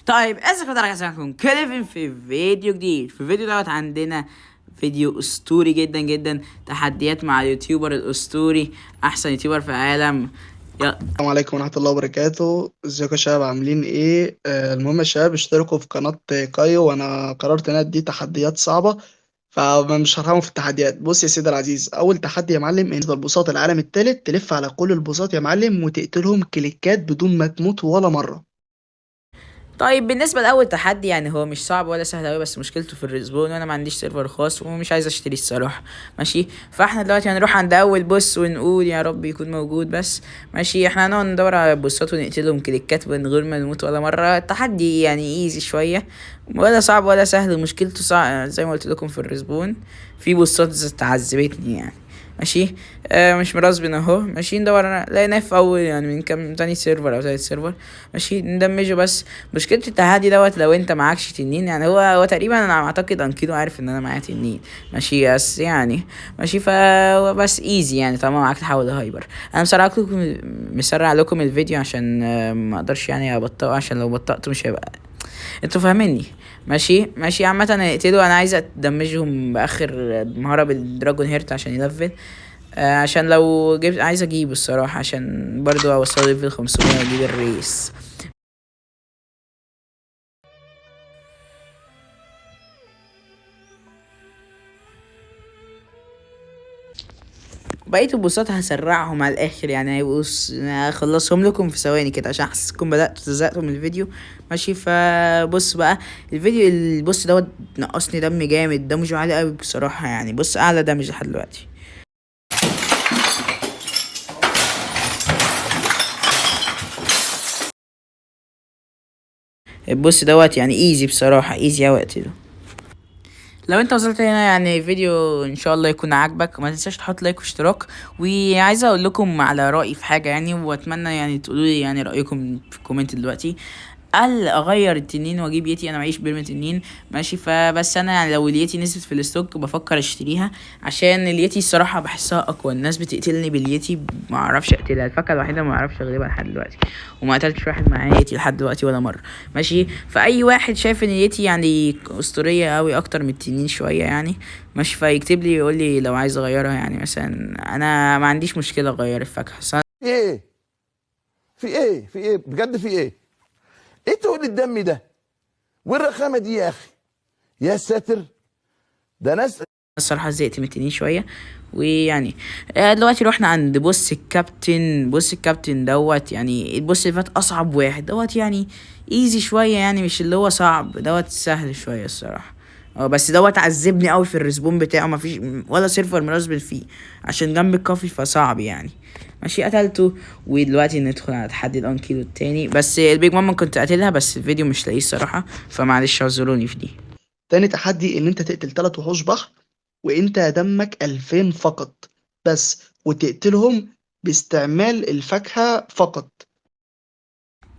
طيب ازيكم معكم كيفن في فيديو جديد. في الفيديو دوت عندنا فيديو اسطوري جدا جدا، تحديات مع اليوتيوبر الاسطوري، احسن يوتيوبر في العالم. يلا. السلام عليكم ورحمة الله وبركاته. ازيكم يا شباب، عاملين ايه؟ المهم يا شباب، اشتركوا في قناة كايو، وانا قررت ان أنا ادي تحديات صعبة، فمش هرحمه في التحديات. بص يا سيدي العزيز، اول تحدي يا معلم، ان البساط العالم التالت تلف على كل البساط يا معلم وتقتلهم كليكات بدون ما تموت ولا مرة. طيب بالنسبه لاول تحدي، يعني هو مش صعب ولا سهل قوي، بس مشكلته في الريسبون، وانا ما عنديش سيرفر خاص ومش عايز اشتري الصراحه. ماشي، فاحنا دلوقتي هنروح عند اول بوس ونقول يا رب يكون موجود بس. ماشي، احنا هنقعد ندور على البوسات ونقتلهم كليكات من غير ما نموت ولا مره. التحدي يعني ايزي شويه، ولا صعب ولا سهل. مشكلته صعب زي ما قلت لكم في الريسبون، في بوسات تعذبتني يعني. ماشي. مش مراسبين اهو. ماشي، ندور لقيناه في اول يعني من كام تاني سيرفر او تالت سيرفر. ماشي، ندمجه بس. مشكلة التحدي دوت لو انت معكش تنين، يعني هو تقريبا انا اعتقد انكيدو عارف ان انا معايا تنين. ماشي بس يعني. ماشي بس ايزي يعني طالما معاك تحول هايبر. انا مسرع لكم الفيديو عشان ما اقدرش يعني ابطئه، عشان لو بطأته مش هيبقى، انتوا فاهميني. ماشي عامة هنقتله. انا عايز ادمجهم باخر مهارة بالدراجون هيرت عشان يلفل. عشان لو جبت عايز اجيبه الصراحة، عشان برضو اوصل ليفل 500 واجيب الريس. بقية البوسات هسرعهم على الاخر، يعني هيبقوا هخلصهم لكم في ثواني كده عشان احسسكم بدأتوا تزهقوا من الفيديو. ماشي، فبص بقى الفيديو. البوس دوت نقصني دم جامد، دمجه عالي قوي بصراحة، يعني بص اعلى دمج لحد دلوقتي. البوس دوت يعني ايزي بصراحة، ايزي اوي اقتله. لو انت وصلت هنا يعني فيديو ان شاء الله يكون عاجبك، ما تنساش تحط لايك واشتراك. وعايز اقول لكم على رأيي في حاجة يعني، واتمنى يعني تقولوا لي يعني رأيكم في الكومنت دلوقتي. قال اغير التنين واجيب يتي، انا معيش بيرم تنين. ماشي، فبس انا يعني لو اليتي نزلت في الستوك بفكر اشتريها، عشان اليتي الصراحه بحسها اقوى. الناس بتقتلني باليتي، ما اعرفش اقتلها. الفكره الوحيده ما اعرفش اغلبها لحد دلوقتي، وما قتلتش واحد معايا يتي لحد دلوقتي ولا مره. ماشي، فاي واحد شايف ان اليتي يعني اسطوريه قوي اكتر من التنين شويه يعني، ماشي، فيكتب لي يقول لي لو عايز اغيرها. يعني مثلا انا ما عنديش مشكله اغير الفاكهه. ايه في ايه بجد، في ايه تقول الدم ده والرخامه دي يا اخي؟ يا ساتر، ده ناس. الصراحة زهقت من التنين شوية. ويعني دلوقتي روحنا عند بص الكابتن دوت. يعني البص اللي فات أصعب واحد دوت، يعني ايزي شوية، يعني مش اللي هو صعب دوت، سهل شوية الصراحة. بس دوت عذبني قوي في الريسبون بتاعه، مفيش ولا سيرفر مراسبل فيه عشان جنب الكافي، فصعب يعني. ماشي، قتلته. ودلوقتي ندخل على تحدي الانكيلو التاني، بس البيج ماما كنت قاتلها، بس الفيديو مش لاقيه الصراحة، فمعلش اعذروني في دي. تاني تحدي ان انت تقتل 3 وحوش بحر وانت دمك 2000 فقط بس، وتقتلهم باستعمال الفاكهة فقط.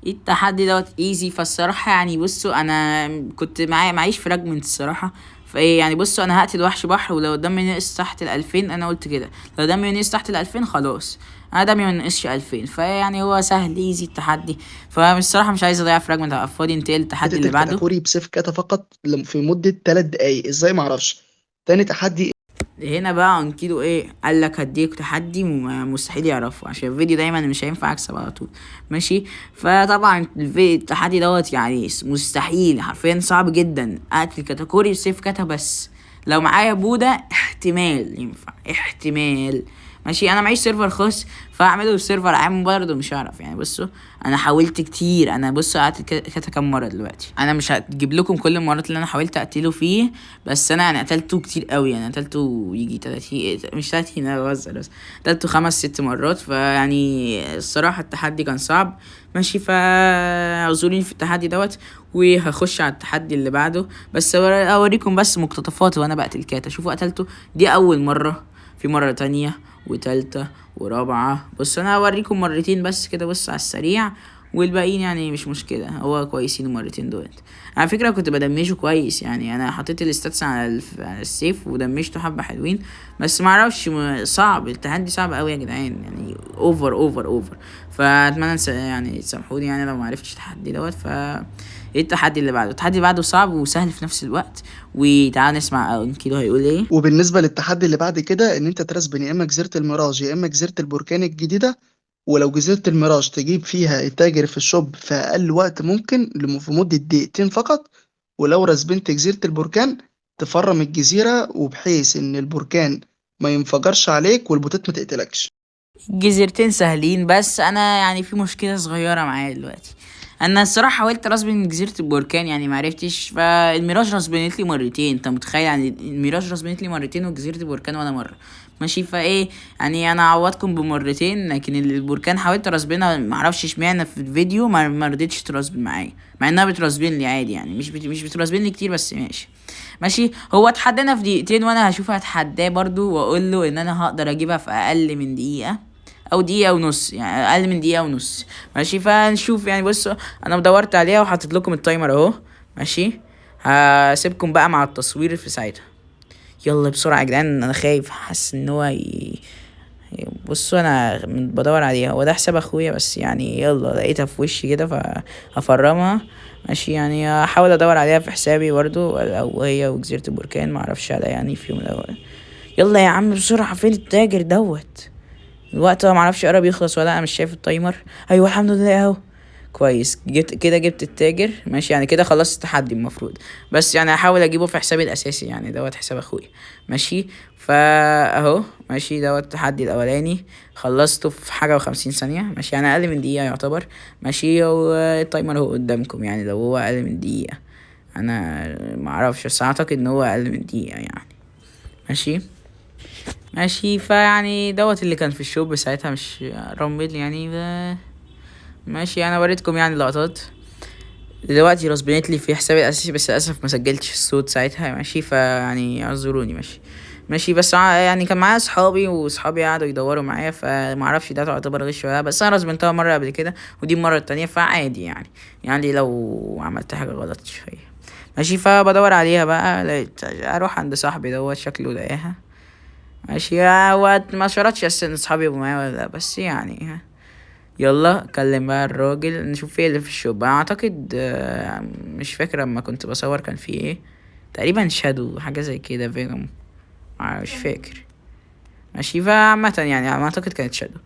التحدي دوت ايزي فالصراحة. يعني بصوا انا كنت معيش فراجمنت الصراحة. فايه يعني، بصوا انا هقتل وحش بحر، ولو دمي نقص تحت ال2000، انا قلت كده لو دمي نقص تحت ال2000 خلاص. انا دمي منقصش 2000، فيعني هو سهل ايزي التحدي. فالصراحة مش عايز اضيع فراجمنت على الفاضي. انتقل التحدي اللي تقتل بعده. كاتاكوري بسيف كاتا فقط في مدة 3 دقايق، ازاي معرفش. تاني تحدي، هنا بقى انكيدو ايه قال لك هديك تحدي مستحيل يعرفه، عشان الفيديو دايما مش هينفع اكسب على طول. ماشي، فطبعا التحدي دوت يعني مستحيل حرفيا، صعب جدا اقتل كاتاكوري بسيف كاتا بس. لو معايا بودا احتمال ينفع، احتمال. ماشي، انا معيش سيرفر خاص، فاعمله في سيرفر عام برضه مش هعرف يعني. بصوا انا حاولت كتير، انا بصوا قعدت كاتا كام مره دلوقتي. انا مش هجيب لكم كل المرات اللي انا حاولت اقتله فيه، بس انا يعني قتلته كتير قوي. يعني قتلته يجي 30، مش 30، انا بهزر بس. قتلته 5 6 مرات، فيعني الصراحه التحدي كان صعب. ماشي، اعذروني في التحدي دوت. وهخش على التحدي اللي بعده، بس اوريكم بس مقتطفات وانا بقتل كاتا. شوفوا قتلته دي اول مره، في مره تانية وتالتة ورابعة. بص انا هوريكم مرتين بس كده، بص على السريع، والباقيين يعني مش مشكلة، هو كويسين المرتين دول. على فكرة كنت بدمجه كويس، يعني انا حطيت الاستاتس على على السيف ودمجته حبة حلوين. بس معرفش صعب التحدي، صعب قوي يا جدعان، يعني اوفر اوفر اوفر. فاتمنى يعني تسامحوني يعني لو معرفتش التحدي دوت. ايه التحدي اللي بعده؟ التحدي اللي بعده صعب وسهل في نفس الوقت، وتعال نسمع انكيلو هيقول ايه. وبالنسبة للتحدي اللي بعد كده ان انت ترسبن يا اما جزيرة الميراج يا اما جزيرة البركان الجديدة، ولو جزيرة الميراج تجيب فيها التاجر في الشوب في اقل وقت ممكن في مدة دقيقتين فقط، ولو رسبنت جزيرة البركان تفرم الجزيرة وبحيث ان البركان ما ينفجرش عليك والبوتات ما تقتلكش. جزيرتين سهلين، بس انا يعني في مشكله صغيره معايا دلوقتي. انا الصراحه حاولت رسبن جزيره البركان يعني معرفتش، فالميراج رسبنت لي مرتين. انت متخيل يعني الميراج رسبنت لي مرتين وجزيره البركان ولا مره؟ ماشي فايه يعني انا عوضكم بمرتين، لكن البركان حاولت رسبنها معرفش اشمعنى في الفيديو ما رضيتش ترسبن معايا، مع انها بترسبن لي عادي يعني، مش بترسبن لي كتير بس ماشي. ماشي هو اتحدانا في دقيقتين، وانا هشوف اتحداه برضو واقول له ان انا هقدر اجيبها في اقل من دقيقه او دقيقه ونص، يعني اقل من دقيقه ونص. ماشي فنشوف يعني. بصوا انا دورت عليها وحطيت لكم التايمر اهو. ماشي هسيبكم بقى مع التصوير في ساعتها. يلا بسرعه يا جدعان، انا خايف حاسس ان هو بصوا انا بدور عليها، هو ده حساب اخويا بس يعني يلا لقيتها في وشي كده فهفرمها. ماشي يعني هحاول ادور عليها في حسابي برضو، او هي وجزيره البركان معرفش على يعني في يوم الاول. يلا يا عم بسرعه، فين التاجر دوت؟ الوقت ما معرفش قرب يخلص ولا انا مش شايف التايمر. ايوه الحمد لله اهو. كويس جبت التاجر. ماشي يعني كده خلصت التحدي المفروض، بس يعني هحاول اجيبه في حسابي الاساسي يعني دوت حساب اخويا. ماشي اهو. ماشي دوت التحدي الاولاني خلصته في حاجه و50 ثانيه. ماشي يعني اقل من دقيقه يعتبر. ماشي والتايمر اهو قدامكم، يعني لو هو اقل من دقيقه انا معرفش، بس اعتقد ان هو اقل من دقيقه يعني. ماشي ماشي فيعني دوت اللي كان في الشوب ساعتها مش رامبل يعني ماشي انا وريتكم يعني لقطات. دلوقتي رسبنت لي في حسابي الاساسي بس للاسف ما سجلتش الصوت ساعتها. ماشي فيعني اعذروني. ماشي بس يعني كان معايا اصحابي واصحابي قعدوا يدوروا معايا، فما اعرفش ده تعتبر غش ولا لا، بس انا رسبنتها مره قبل كده ودي المره التانية فعادي يعني لو عملت حاجه غلط شويه. ماشي فبدور عليها بقى، لقيت اروح عند صاحبي دوت شكله لقاها. ماشي هو ما شرطش اساسا ان اصحابي يبقوا معايا ولا لا، بس يعني يلا كلم بقى الراجل نشوف ايه اللي في الشوب. انا اعتقد مش فاكر اما كنت بصور كان في ايه، تقريبا شادو حاجه زي كده، فينوم مش فاكر. ماشي فعامة يعني على ما اعتقد كانت شادو.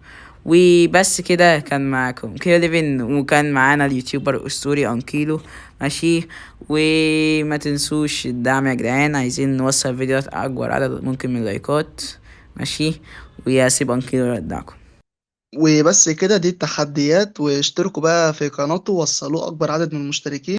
وبس كده كان معاكم كيلفين، وكان معانا اليوتيوبر الاسطوري انكيلو. ماشي وما تنسوش الدعم يا جدعان، عايزين نوصل فيديوهات اكبر عدد ممكن من اللايكات. ماشي وياسيب انكيلو يردعكم. وبس كده دي التحديات، واشتركوا بقى في قناته ووصلوه اكبر عدد من المشتركين.